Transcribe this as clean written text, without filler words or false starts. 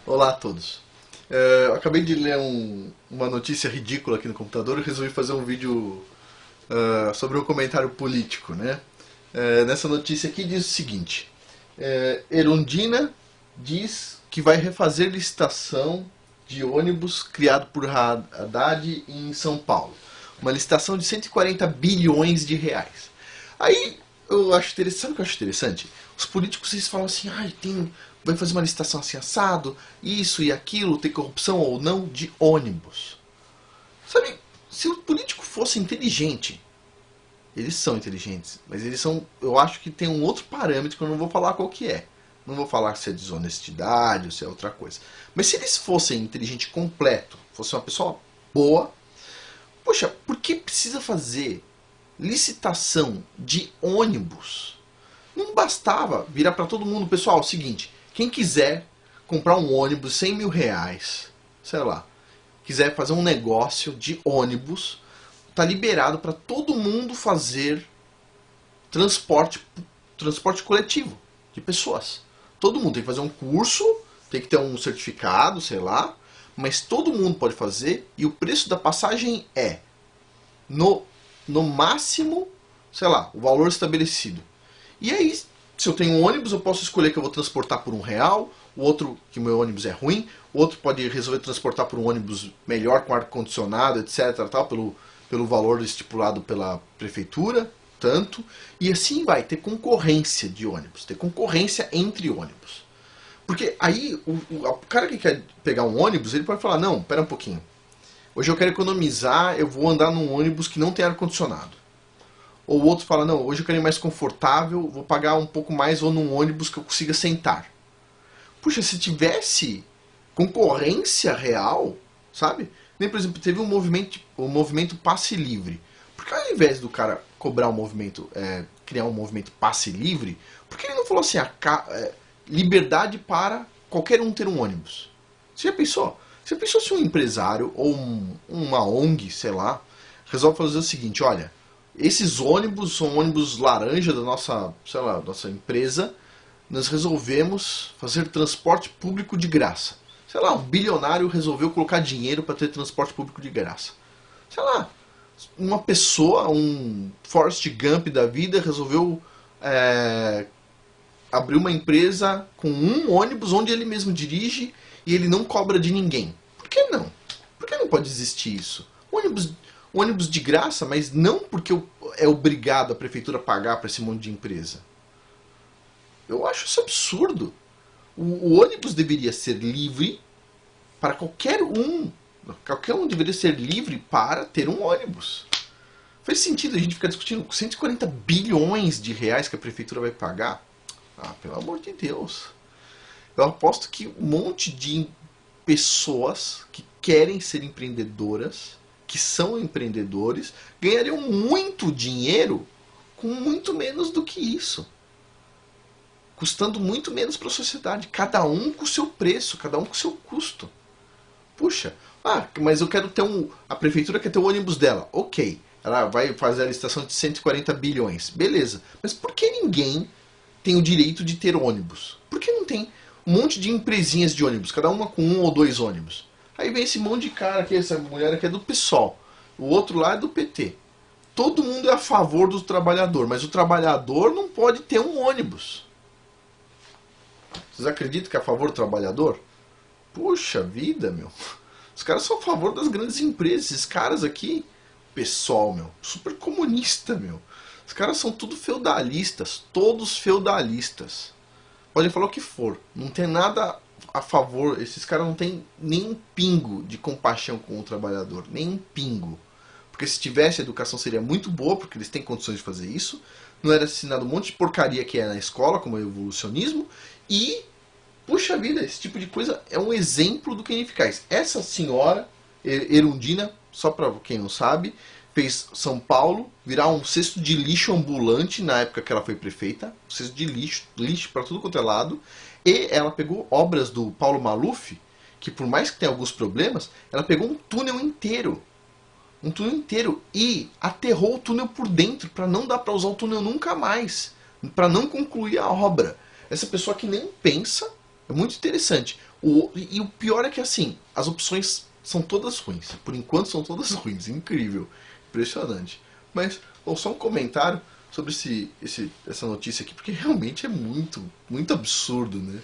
Olá a todos. Eu acabei de ler uma notícia ridícula aqui no computador e resolvi fazer um vídeo sobre um comentário político, né? Nessa notícia aqui diz o seguinte: Erundina diz que vai refazer licitação de ônibus criado por Haddad em São Paulo. Uma licitação de 140 bilhões de reais. Aí eu acho interessante, sabe o que eu acho interessante? Os políticos eles falam assim, vai fazer uma licitação assim assado, isso e aquilo, tem corrupção ou não de ônibus. Sabe, se o político fosse inteligente, eles são inteligentes, mas eles são, eu acho que tem um outro parâmetro que eu não vou falar qual que é. Não vou falar se é desonestidade ou se é outra coisa. Mas se eles fossem inteligente completo, fosse uma pessoa boa, poxa, por que precisa fazer licitação de ônibus? Não bastava virar para todo mundo, pessoal, é o seguinte, quem quiser comprar um ônibus 100 mil reais, sei lá, quiser fazer um negócio de ônibus, tá liberado para todo mundo fazer transporte coletivo de pessoas. Todo mundo tem que fazer um curso, tem que ter um certificado, sei lá, mas todo mundo pode fazer e o preço da passagem é no máximo, sei lá, o valor estabelecido. E aí, se eu tenho um ônibus, eu posso escolher que eu vou transportar por R$1, o outro, que o meu ônibus é ruim, o outro pode resolver transportar por um ônibus melhor, com ar-condicionado, etc, tal, pelo valor estipulado pela prefeitura, tanto, e assim vai, ter concorrência de ônibus, ter concorrência entre ônibus. Porque aí, o cara que quer pegar um ônibus, ele pode falar, não, pera um pouquinho, hoje eu quero economizar, eu vou andar num ônibus que não tem ar-condicionado. Ou o outro fala, não, hoje eu quero ir mais confortável, vou pagar um pouco mais, vou num ônibus que eu consiga sentar. Puxa, se tivesse concorrência real, sabe? Nem, por exemplo, teve o movimento passe livre. Por que ao invés do cara cobrar um movimento, criar um movimento passe livre, por que ele não falou assim, liberdade para qualquer um ter um ônibus? Você já pensou? Você pensou se um empresário ou uma ONG, sei lá, resolve fazer o seguinte, olha, esses ônibus são ônibus laranja da nossa, sei lá, nossa empresa, nós resolvemos fazer transporte público de graça. Sei lá, um bilionário resolveu colocar dinheiro para ter transporte público de graça. Sei lá, uma pessoa, um Forrest Gump da vida, resolveu abrir uma empresa com um ônibus onde ele mesmo dirige e ele não cobra de ninguém. Por que não? Por que não pode existir isso? Ônibus de graça, mas não porque é obrigado a prefeitura a pagar para esse monte de empresa. Eu acho isso absurdo. O ônibus deveria ser livre para qualquer um. Qualquer um deveria ser livre para ter um ônibus. Faz sentido a gente ficar discutindo 140 bilhões de reais que a prefeitura vai pagar? Ah, pelo amor de Deus. Eu aposto que um monte de pessoas que querem ser empreendedoras, que são empreendedores, ganhariam muito dinheiro com muito menos do que isso. Custando muito menos para a sociedade. Cada um com o seu preço, cada um com o seu custo. Puxa, mas eu quero ter a prefeitura quer ter o ônibus dela. Ok, ela vai fazer a licitação de 140 bilhões. Beleza, mas por que ninguém tem o direito de ter ônibus? Por que não tem um monte de empresinhas de ônibus, cada uma com 1 ou 2 ônibus? Aí vem esse monte de cara aqui, essa mulher aqui é do PSOL, o outro lá é do PT. Todo mundo é a favor do trabalhador, mas o trabalhador não pode ter um ônibus. Vocês acreditam que é a favor do trabalhador? Puxa vida, meu. Os caras são a favor das grandes empresas. Esses caras aqui, PSOL, meu, super comunista, meu. Os caras são tudo feudalistas, todos feudalistas. Podem falar o que for, não tem nada a favor, esses caras não têm nem um pingo de compaixão com o trabalhador, nem um pingo. Porque se tivesse, a educação seria muito boa, porque eles têm condições de fazer isso. Não era ensinado um monte de porcaria que é na escola, como o evolucionismo. E, puxa vida, esse tipo de coisa é um exemplo do que é ineficaz. Essa senhora, Erundina, só para quem não sabe, fez São Paulo virar um cesto de lixo ambulante na época que ela foi prefeita. Um cesto de lixo para tudo quanto é lado. E ela pegou obras do Paulo Maluf, que por mais que tenha alguns problemas, ela pegou um túnel inteiro. um túnel inteiro e aterrou o túnel por dentro para não dar para usar o túnel nunca mais, para não concluir a obra. Essa pessoa que nem pensa, é muito interessante. E o pior é que assim, as opções são todas ruins. Por enquanto são todas ruins, incrível, impressionante. Mas só um comentário sobre essa notícia aqui, porque realmente é muito absurdo, né?